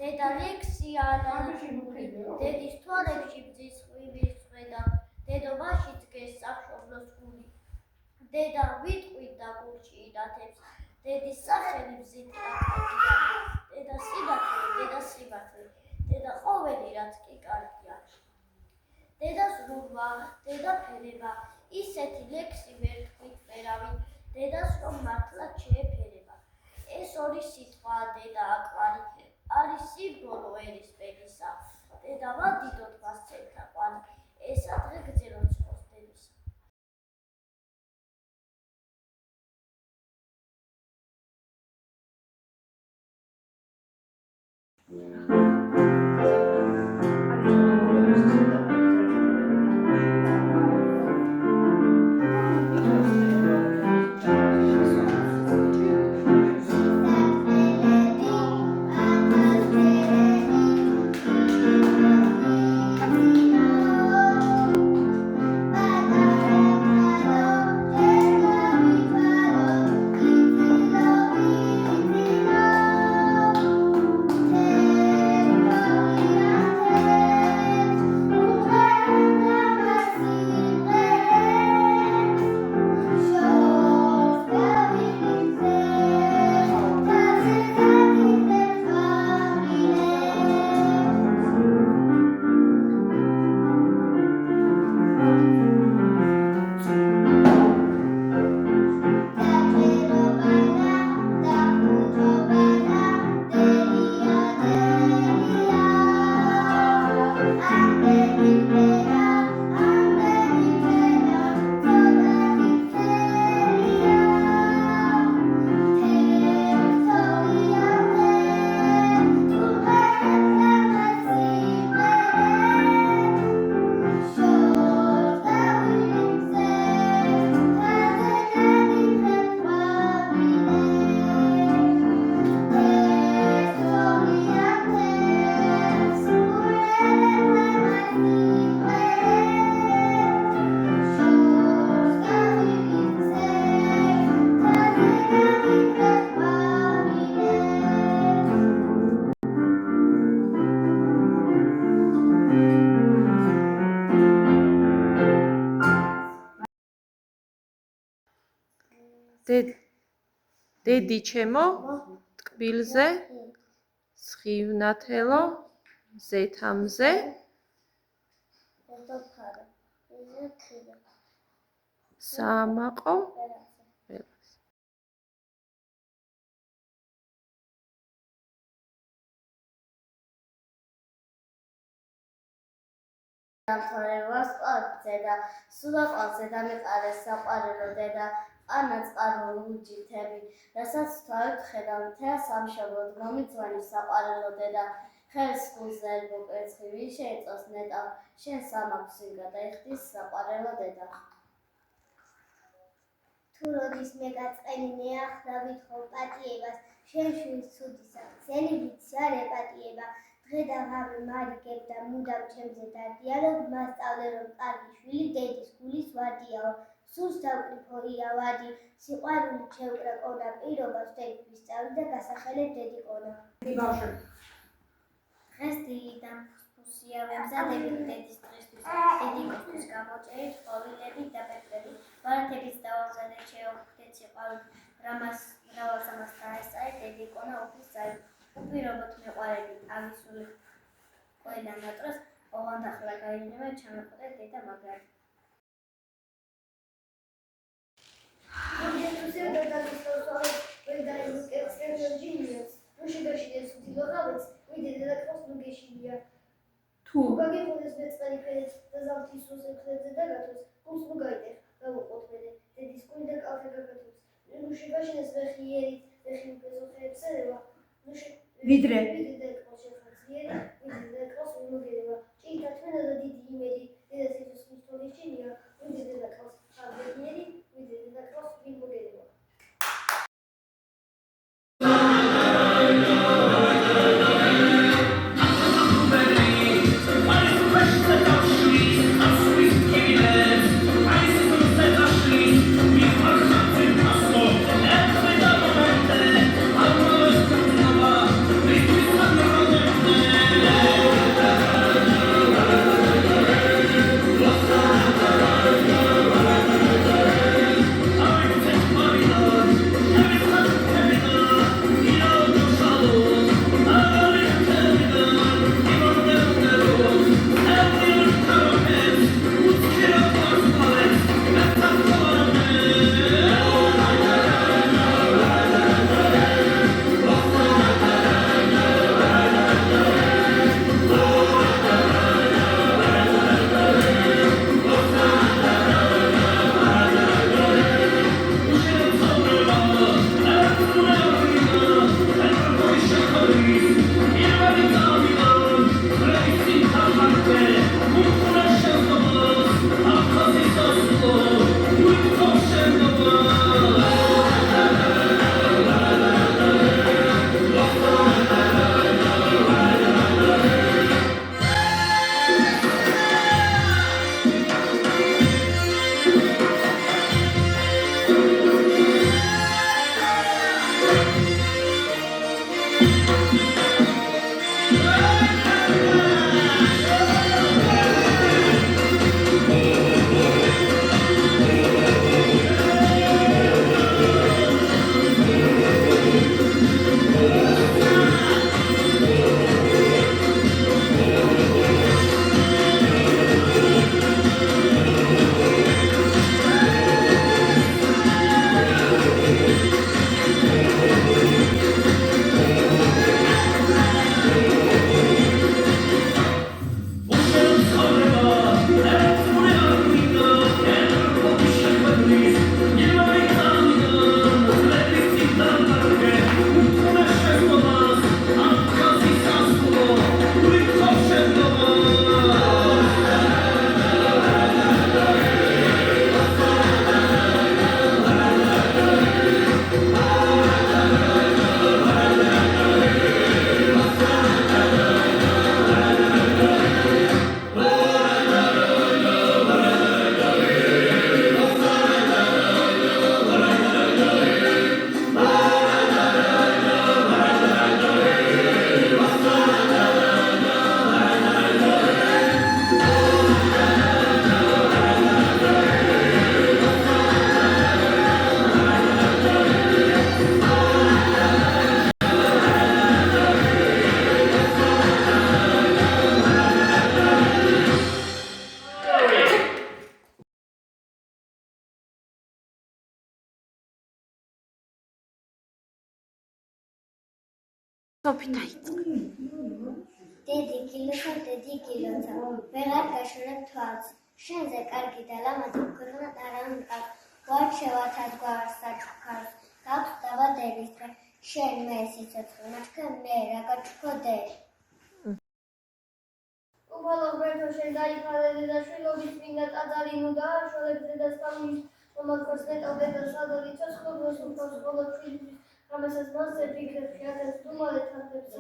დედა ლექსიანა დედის თვალებში ბძის ხვივის წვედა დედობაში დგეს სამშობლოს გული დედა ვიტყვით და გულში იდათებს დედის სახელი ბზით აკეთია დედა სიმართლე დედა ყოველი რაც კი კარგია დედას რურვა დედა ფერება ისეთი ლექსი ვერ თქვით ვერავინ დედას რომ მართლაც შეეფერება ეს ორი სიტყვა დედა აკვარი არის სიმბოლო ერისპერისა დედა ვადიდოთ მას ცელთა ყვანა ეს ადრე გძელოთ წყოს დედისა დედი ჩემო ტკბილზე სხივნათელო ზეთამზე საამაყო დამთავრებას ყავზე და სულაყვალზე დამეყარეს საყვარელო დედა ანა წყარო ლუჯი თები რასაც თავით ხედავ მთელ სამშობლოდ მომიწვანი საყვარელო დედა ხელს გულზე ერბო კერცხივი შეეწოს ნეტა შენ სამაგსინ გადაიხდის საყვარელო დედა თუ როდის მე გაწყენინე ახლა ვითხოვ პატიებას შენ შვილს ცუდისა ძელი ვიცი არ ეპატიება დღე და ღამე მარიგებ და მუდამ ჩემზე დადიალობ მასწავლე რომ კარგი შვილი დედის გულის ვადიაო სულს დავკრიფო იავადი სიყვარული შევკრა ყონა პირობას ვდები ვისწავლი და გასახელებ დედი ყონა დღეს დილიდან ფუსფუსია ვემზადებით დედის დღისთვის დედი კოსთვის გამოჭერით ყვავილებით და პეპრებით ვარათებით დავამზადეთ შეოხდეთ სიყვარული რამას მრავალსამას დაესწარეთ დედი ყონა უფლის წაი უპირობოდ მეყვარებით ავისული ყველა ნატროს ოღონდ ახლა გაიგებია ჩამეყოდეთ დედა მაგრად თუ გაგიხოდეს მეწყალი ფერით და ზამთრის სუსექლებზე და გათოს გულს ნუ გაიტეხ გავუყოთმედე დედის კუნი და კალთე გაგათოს ნუში გაშენეს ვეხიერით ვეხი უპესოხეებს ერევა ვიდრე და კოს შეხაციერი ვიდრე და კოს უმოგერება ჭირთა თმენა და დიდი იმედი დედას იცის მის თოლიჩინია ვიდრე და კოს ხარბერიერი ვიდრე და კოს ვიმოგერება სოფი დაიწყე. დედი გილოცა, დედი გილოცა, ვეღარ გაშორებ თვალს. შენზე კარგი და ლამაზი ქვეყნად არ ამყავს. ვარჩევათად გვარს საჩუქარს, გაქვს დაბადების დღე. შენ მე სიცოცხლე, მათგან მე რა გაჩქოდე. უფალო ბერთო შენ დაიფარე დედაშვილობის წმინდა ტაძარი ნუ დააშორებ დედას თამის მომაკვას ნეტავდე და სადარი ცოცხლობს უფალს ხოლო ჩვიდვის რამესაც მასზე ფიქრებში ათებს დუმალე თათებს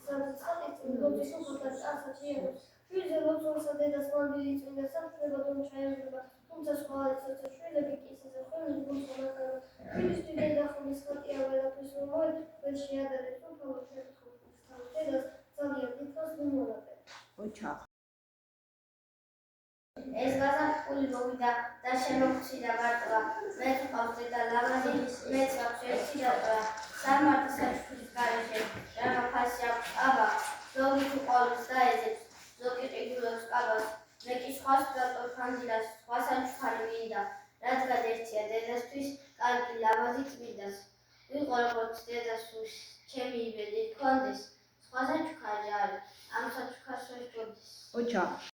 სადაც ხატის ლოცვის უფალთან წარსაჩიებს შვილზე ლოცვასა დედას მანდილი წმინდა საფრთხება დომ ჩაერდება თუმცა სხვა ცოცხლ შვილები კი ისე ხოლმე გულს მოკარვა შვილისთვის დედა ხმის ხატია ვერაფერს მოед ვერ შეადარებს უფალო შეთხოვს დედას ძალიან დიდხანს მიმოვაყენე ეს გასაფრთხული მოვიდა და შემოგვციდა მარტლა მეც ყავს დედა ლამაზი მეც აქვს ერთი დატოვა სამარტო საჩუქრის გარეშე რაღა ფასი აქვს აბა ზოგი თუ ყოლებს დაეძებს ზოგი ყიდულობს კაბას მე კი სხვას დატოვ ხანძილას სხვა საჩუქარი მინდა რადგან ერთია დედასთვის კარგი ლამაზი წმინდას ვიყო როგორც დედას ჩემი იბედი გქონდეს სხვა საჩუქარი არის ამ საჩუქარს ვერ ჯობდეს ოჯახ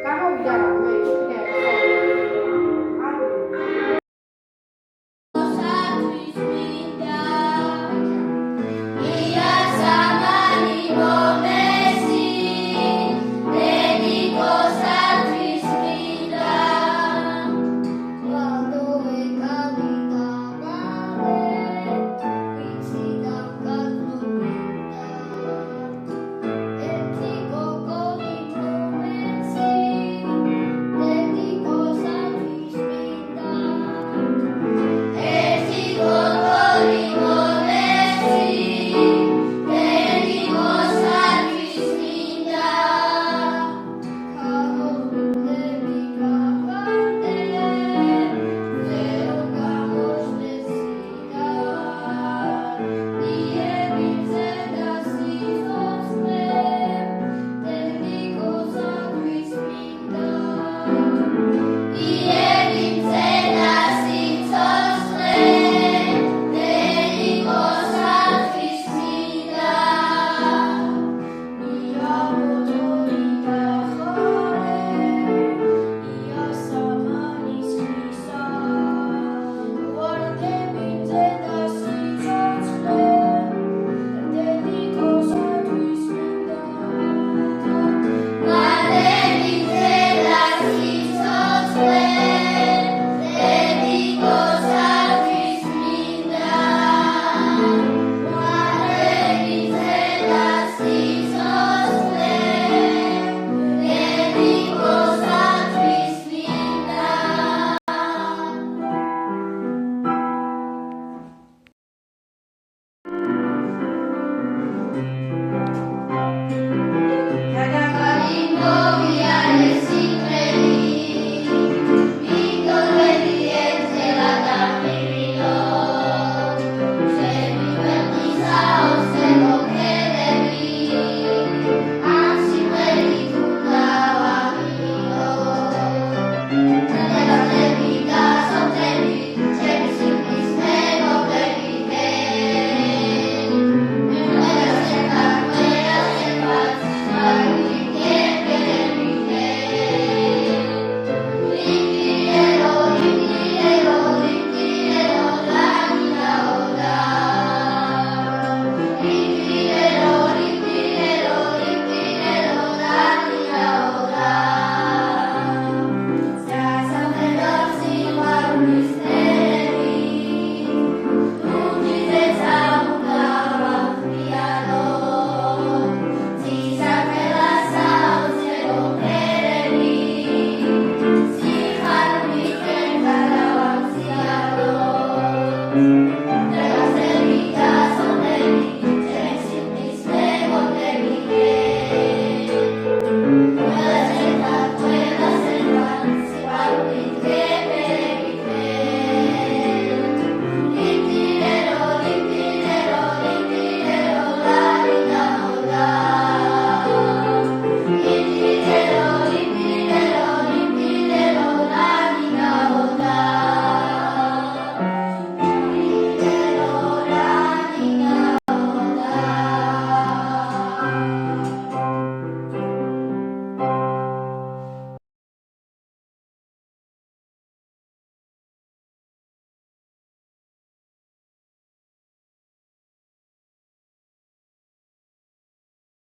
გამოვიდა რა